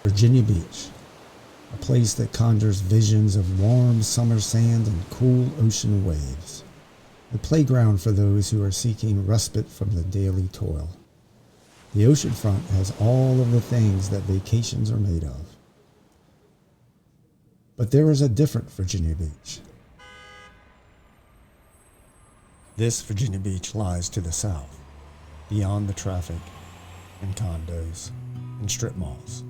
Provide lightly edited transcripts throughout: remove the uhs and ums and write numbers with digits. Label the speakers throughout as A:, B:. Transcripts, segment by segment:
A: Virginia Beach, a place that conjures visions of warm summer sand and cool ocean waves. The playground for those who are seeking respite from the daily toil. The oceanfront has all of the things that vacations are made of. But there is a different Virginia Beach. This Virginia Beach lies to the south, beyond the traffic and condos and strip malls.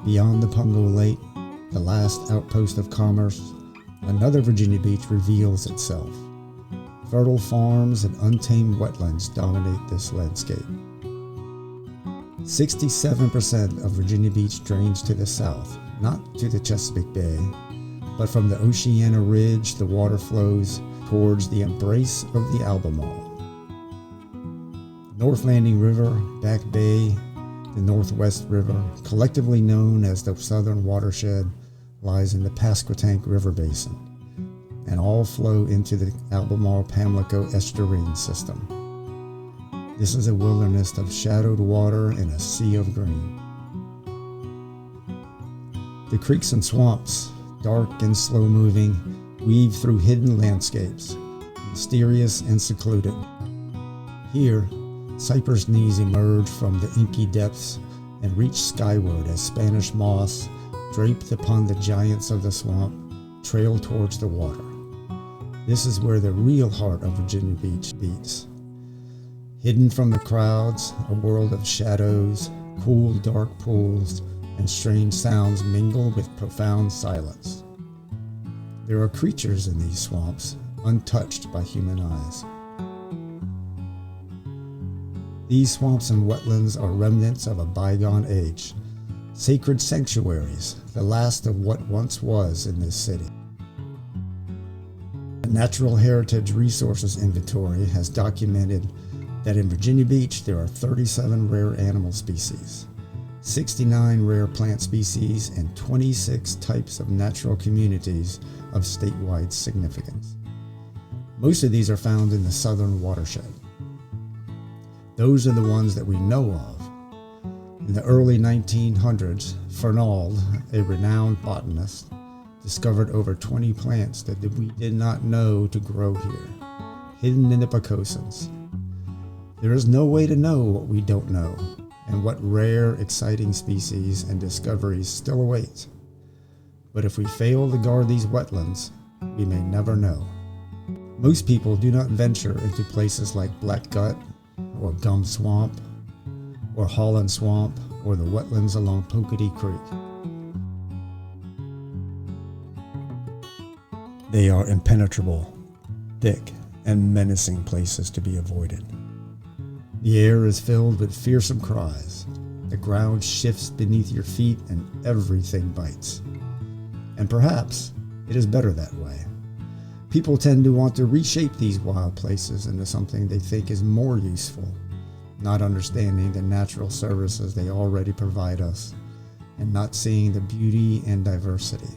A: Beyond the Pungo Lake, the last outpost of commerce, another Virginia Beach reveals itself. Fertile farms and untamed wetlands dominate this landscape. 67% of Virginia Beach drains to the south, not to the Chesapeake Bay, but from the Oceana Ridge the water flows towards the embrace of the Albemarle. North Landing River, Back Bay, the Northwest River, collectively known as the Southern Watershed, lies in the Pasquotank River Basin, and all flow into the Albemarle-Pamlico estuarine system. This is a wilderness of shadowed water and a sea of green. The creeks and swamps, dark and slow-moving, weave through hidden landscapes, mysterious and secluded. Here, cypress knees emerge from the inky depths and reach skyward as Spanish moss, draped upon the giants of the swamp, trail towards the water. This is where the real heart of Virginia Beach beats. Hidden from the crowds, a world of shadows, cool dark pools, and strange sounds mingle with profound silence. There are creatures in these swamps, untouched by human eyes. These swamps and wetlands are remnants of a bygone age, sacred sanctuaries, the last of what once was in this city. The Natural Heritage Resources Inventory has documented that in Virginia Beach there are 37 rare animal species, 69 rare plant species, and 26 types of natural communities of statewide significance. Most of these are found in the Southern Watershed. Those are the ones that we know of. In the early 1900s, Fernald, a renowned botanist, discovered over 20 plants that we did not know to grow here, hidden in the Pocosons. There is no way to know what we don't know, and what rare, exciting species and discoveries still await. But if we fail to guard these wetlands, we may never know. Most people do not venture into places like Blackgut, or Gum Swamp, or Holland Swamp, or the wetlands along Pocody Creek. They are impenetrable, thick, and menacing places to be avoided. The air is filled with fearsome cries. The ground shifts beneath your feet and everything bites. And perhaps it is better that way. People tend to want to reshape these wild places into something they think is more useful, not understanding the natural services they already provide us, and not seeing the beauty and diversity.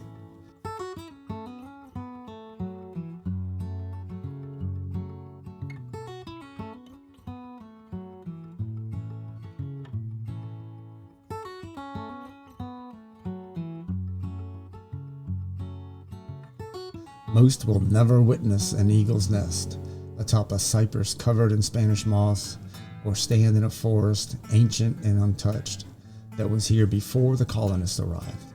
A: Most will never witness an eagle's nest atop a cypress covered in Spanish moss, or stand in a forest, ancient and untouched, that was here before the colonists arrived.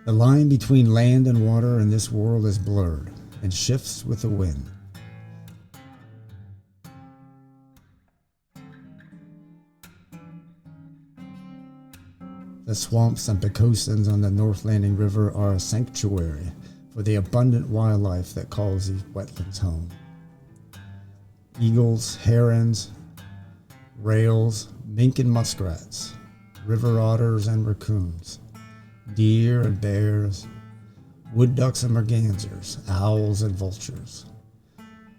A: The line between land and water in this world is blurred and shifts with the wind. The swamps and Pocosons on the North Landing River are a sanctuary for the abundant wildlife that calls these wetlands home. Eagles, herons, rails, mink and muskrats, river otters and raccoons, deer and bears, wood ducks and mergansers, owls and vultures.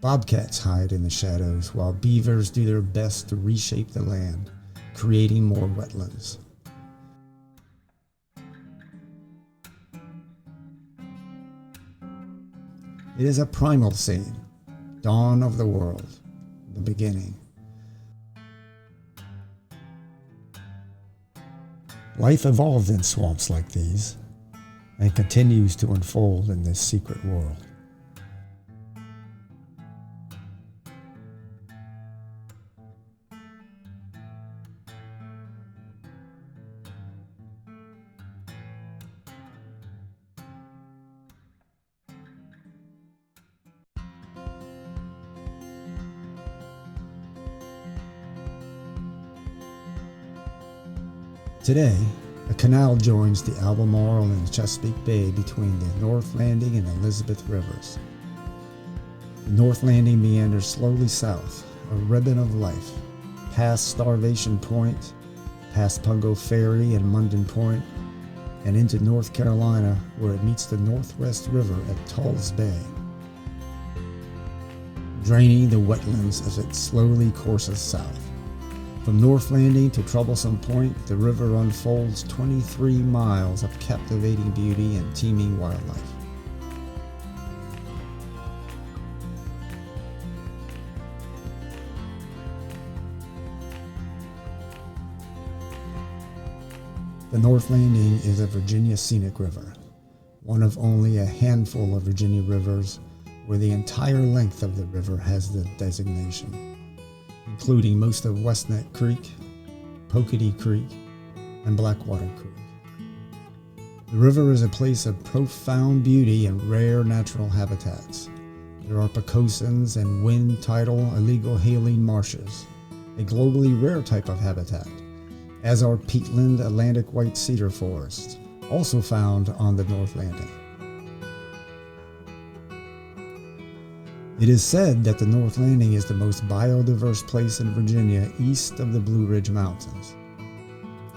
A: Bobcats hide in the shadows while beavers do their best to reshape the land, creating more wetlands. It is a primal scene, dawn of the world, the beginning, Life evolved in swamps like these and continues to unfold in this secret world. Today, a canal joins the Albemarle and Chesapeake Bay between the North Landing and Elizabeth Rivers. The North Landing meanders slowly south, a ribbon of life, past Starvation Point, past Pungo Ferry and Munden Point, and into North Carolina, where it meets the Northwest River at Tulls Bay, draining the wetlands as it slowly courses south. From North Landing to Troublesome Point, the river unfolds 23 miles of captivating beauty and teeming wildlife. The North Landing is a Virginia scenic river, one of only a handful of Virginia rivers where the entire length of the river has the designation, including most of Westneck Creek, Pokety Creek, and Blackwater Creek. The river is a place of profound beauty and rare natural habitats. There are precosins and wind, tidal, illegal haline marshes, a globally rare type of habitat, as are peatland Atlantic white cedar forests, also found on the North Landing. It is said that the North Landing is the most biodiverse place in Virginia east of the Blue Ridge Mountains.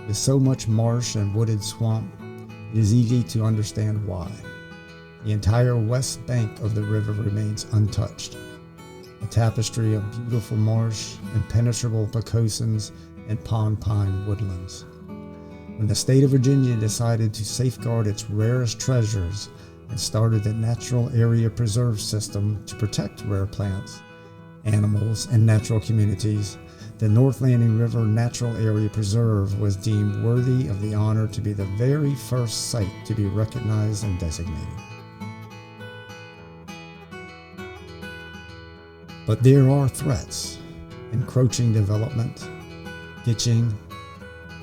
A: With so much marsh and wooded swamp, it is easy to understand why. The entire west bank of the river remains untouched, a tapestry of beautiful marsh, impenetrable precosins, and pond pine woodlands. When the state of Virginia decided to safeguard its rarest treasures and started the Natural Area Preserve System to protect rare plants, animals, and natural communities, the North Landing River Natural Area Preserve was deemed worthy of the honor to be the very first site to be recognized and designated. But there are threats: encroaching development, ditching,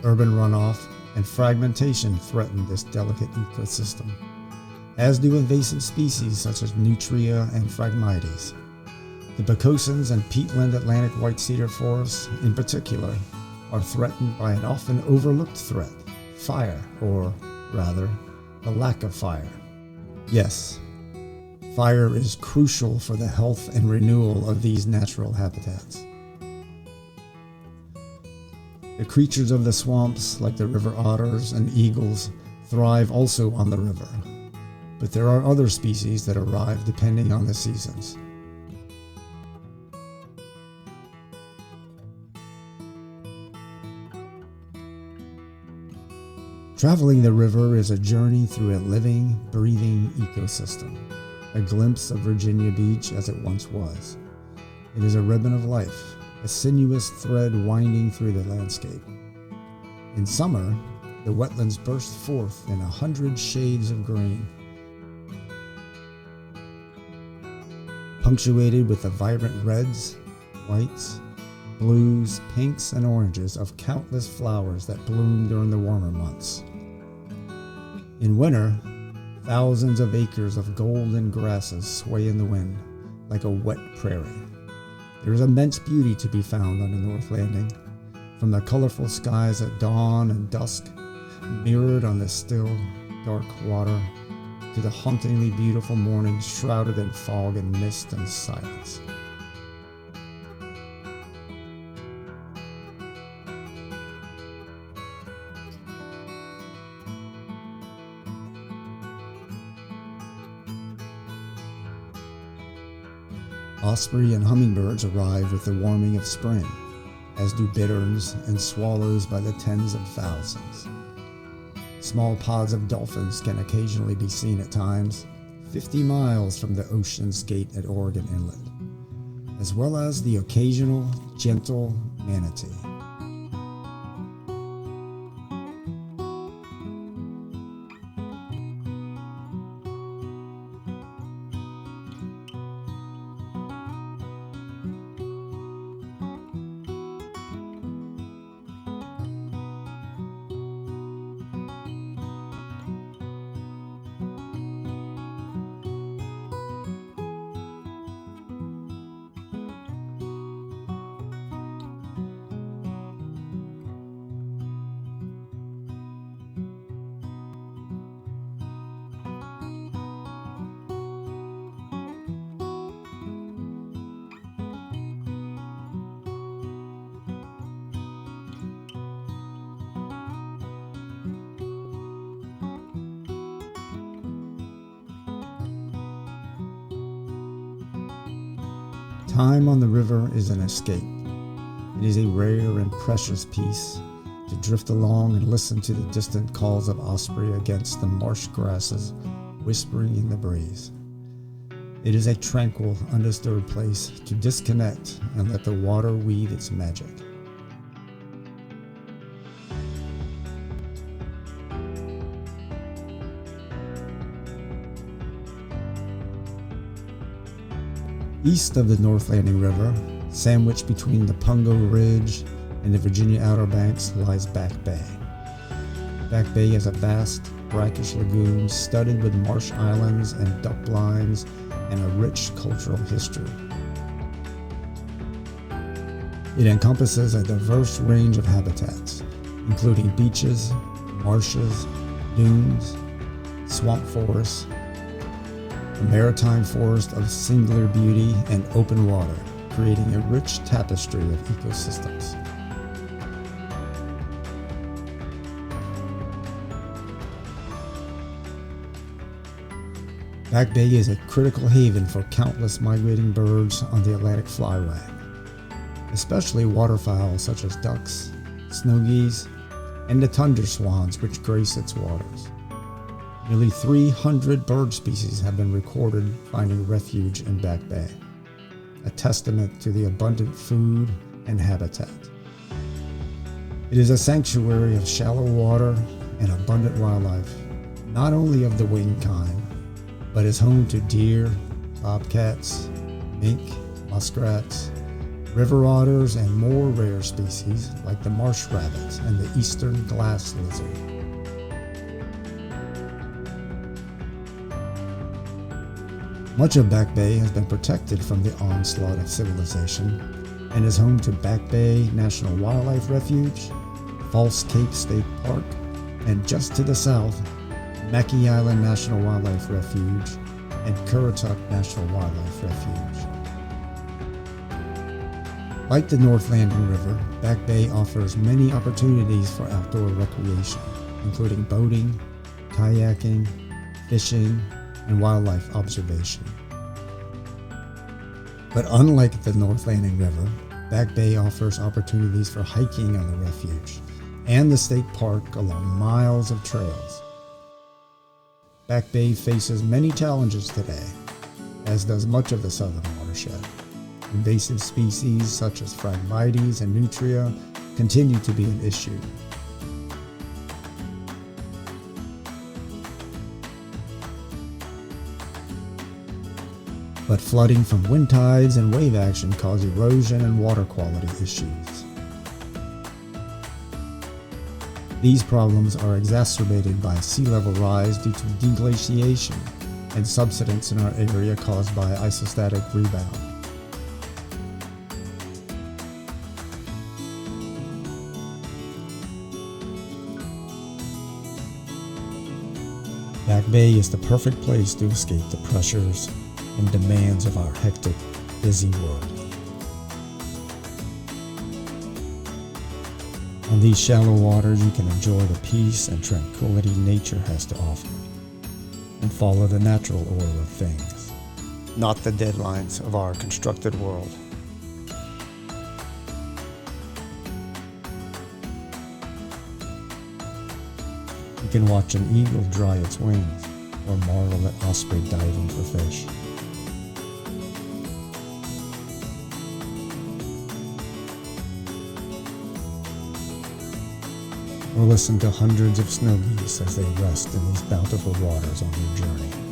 A: urban runoff, and fragmentation threaten this delicate ecosystem, as do invasive species such as nutria and phragmites. The precosins and peatland Atlantic white cedar forests, in particular, are threatened by an often overlooked threat: fire, or rather, the lack of fire. Yes, fire is crucial for the health and renewal of these natural habitats. The creatures of the swamps, like the river otters and eagles, thrive also on the river, but there are other species that arrive depending on the seasons. Traveling the river is a journey through a living, breathing ecosystem, a glimpse of Virginia Beach as it once was. It is a ribbon of life, a sinuous thread winding through the landscape. In summer, the wetlands burst forth in 100 shades of green, punctuated with the vibrant reds, whites, blues, pinks, and oranges of countless flowers that bloom during the warmer months. In winter, thousands of acres of golden grasses sway in the wind like a wet prairie. There is immense beauty to be found on the North Landing, from the colorful skies at dawn and dusk, mirrored on the still, dark water, to the hauntingly beautiful mornings shrouded in fog and mist and silence. Osprey and hummingbirds arrive with the warming of spring, as do bitterns and swallows by the tens of thousands. Small pods of dolphins can occasionally be seen at times, 50 miles from the Ocean's Gate at Oregon Inlet, as well as the occasional gentle manatee. Time on the river is an escape. It is a rare and precious piece to drift along and listen to the distant calls of osprey against the marsh grasses whispering in the breeze. It is a tranquil, undisturbed place to disconnect and let the water weave its magic. East of the North Landing River, sandwiched between the Pungo Ridge and the Virginia Outer Banks, lies Back Bay. Back Bay is a vast, brackish lagoon studded with marsh islands and duck blinds and a rich cultural history. It encompasses a diverse range of habitats, including beaches, marshes, dunes, swamp forests, a maritime forest of singular beauty, and open water, creating a rich tapestry of ecosystems. Back Bay is a critical haven for countless migrating birds on the Atlantic flyway, especially waterfowl such as ducks, snow geese, and the tundra swans which grace its waters. Nearly 300 bird species have been recorded finding refuge in Back Bay, a testament to the abundant food and habitat. It is a sanctuary of shallow water and abundant wildlife, not only of the winged kind, but is home to deer, bobcats, mink, muskrats, river otters, and more rare species like the marsh rabbit and the eastern glass lizard. Much of Back Bay has been protected from the onslaught of civilization and is home to Back Bay National Wildlife Refuge, False Cape State Park, and just to the south, Mackey Island National Wildlife Refuge and Currituck National Wildlife Refuge. Like the North Landing River, Back Bay offers many opportunities for outdoor recreation, including boating, kayaking, fishing, and wildlife observation. But unlike the North Landing River, Back Bay offers opportunities for hiking on the refuge and the state park along miles of trails. Back Bay faces many challenges today, as does much of the Southern Watershed. Invasive species such as Phragmites and Nutria continue to be an issue. But flooding from wind tides and wave action cause erosion and water quality issues. These problems are exacerbated by sea level rise due to deglaciation and subsidence in our area caused by isostatic rebound. Back Bay is the perfect place to escape the pressures and demands of our hectic, busy world. On these shallow waters, you can enjoy the peace and tranquility nature has to offer and follow the natural order of things, not the deadlines of our constructed world. You can watch an eagle dry its wings or marvel at osprey diving for fish. Or listen to hundreds of snow geese as they rest in these bountiful waters on their journey.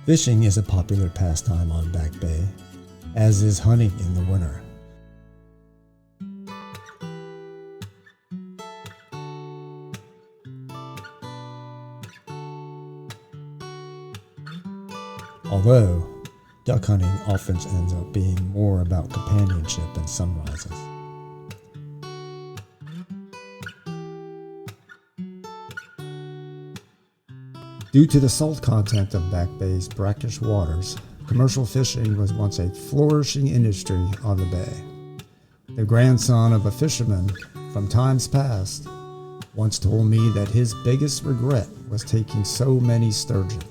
A: Fishing is a popular pastime on Back Bay, as is hunting in the winter. Although, duck hunting often ends up being more about companionship and sunrises. Due to the salt content of Back Bay's brackish waters, commercial fishing was once a flourishing industry on the bay. The grandson of a fisherman from times past once told me that his biggest regret was taking so many sturgeon.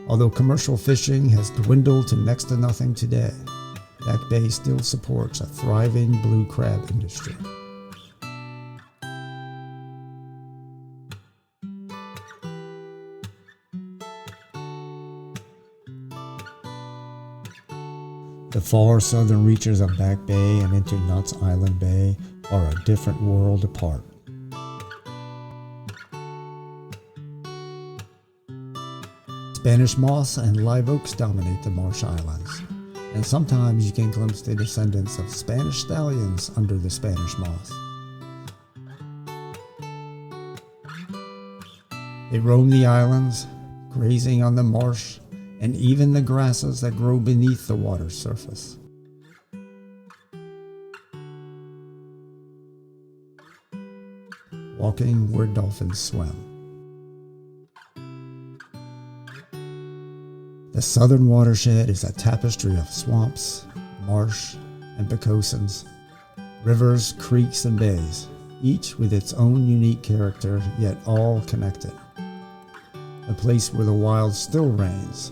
A: Although commercial fishing has dwindled to next to nothing today, Back Bay still supports a thriving blue crab industry. The far southern reaches of Back Bay and into Nuts Island Bay are a different world apart. Spanish moss and live oaks dominate the marsh islands, and sometimes you can glimpse the descendants of Spanish stallions under the Spanish moss. They roam the islands, grazing on the marsh and even the grasses that grow beneath the water's surface. Walking where dolphins swim. The Southern Watershed is a tapestry of swamps, marsh, and bacosans, rivers, creeks, and bays, each with its own unique character, yet all connected. A place where the wild still reigns,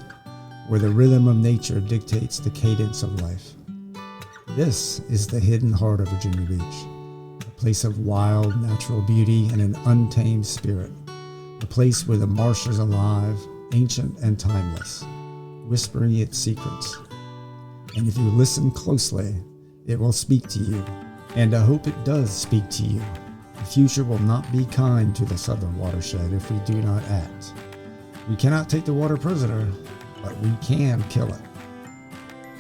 A: where the rhythm of nature dictates the cadence of life. This is the hidden heart of Virginia Beach, a place of wild natural beauty and an untamed spirit, a place where the marsh is alive, ancient and timeless, whispering its secrets. And if you listen closely, it will speak to you. And I hope it does speak to you. The future will not be kind to the Southern Watershed if we do not act. We cannot take the water prisoner, but we can kill it.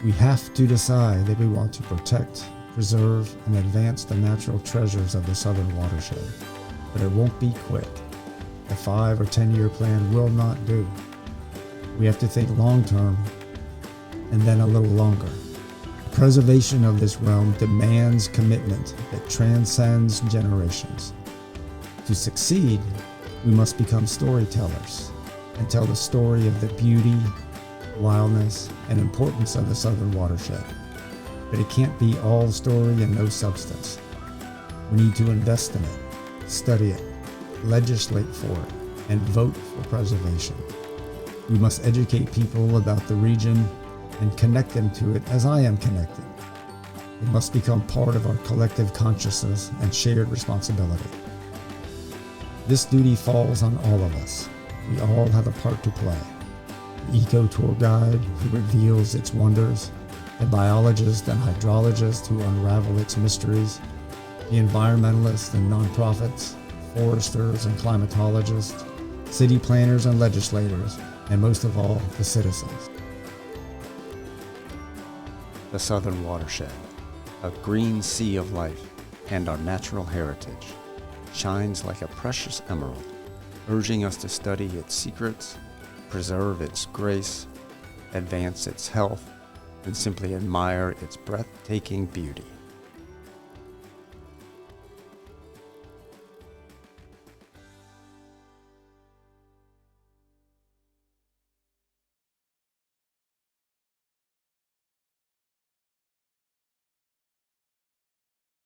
A: We have to decide that we want to protect, preserve, and advance the natural treasures of the Southern Watershed. But it won't be quick. A 5 or 10-year plan will not do. We have to think long-term, and then a little longer. Preservation of this realm demands commitment that transcends generations. To succeed, we must become storytellers and tell the story of the beauty, wildness, and importance of the Southern Watershed. But it can't be all story and no substance. We need to invest in it, study it, legislate for it, and vote for preservation. We must educate people about the region and connect them to it as I am connected. It must become part of our collective consciousness and shared responsibility. This duty falls on all of us. We all have a part to play. The eco-tour guide who reveals its wonders, the biologist and hydrologist who unravel its mysteries, the environmentalists and nonprofits, foresters and climatologists, city planners and legislators, and most of all, the citizens. The Southern Watershed, a green sea of life and our natural heritage, shines like a precious emerald, urging us to study its secrets, preserve its grace, advance its health, and simply admire its breathtaking beauty.